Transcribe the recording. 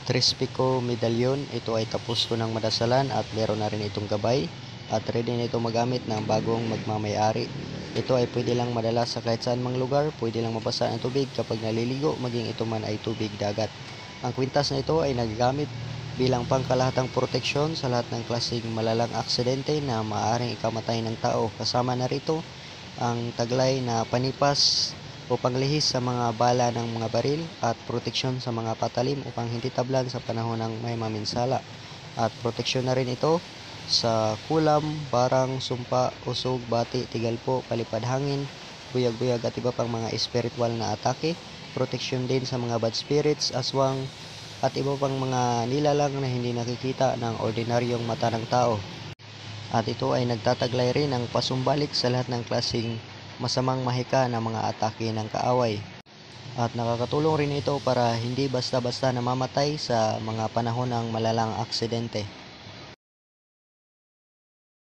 Trispico medalyon. Ito ay tapos ko ng madasalan at meron na rin itong gabay at ready na ito magamit ng bagong magmamayari. Ito ay pwede lang madala sa kahit saan mang lugar, pwede lang mabasa ng tubig kapag naliligo, maging ito man ay tubig dagat. Ang kwintas na ito ay nagagamit bilang pangkalahatang proteksyon sa lahat ng klaseng malalang aksidente na maaaring ikamatay ng tao. Kasama na rito ang taglay na panipas o panglihis sa mga bala ng mga baril at proteksyon sa mga patalim upang hindi tablan sa panahon ng may maminsala. At proteksyon na rin ito sa kulam, barang, sumpa, usog, bati, tigalpo, palipad hangin, buyag-buyag at iba pang mga espiritual na atake. Proteksyon din sa mga bad spirits, aswang at iba pang mga nilalang na hindi nakikita ng ordinaryong mata ng tao. At ito ay nagtataglay rin ng pasumbalik sa lahat ng klaseng masamang mahika ng mga atake ng kaaway. At nakakatulong rin ito para hindi basta-basta namamatay sa mga panahon ng malalang aksidente.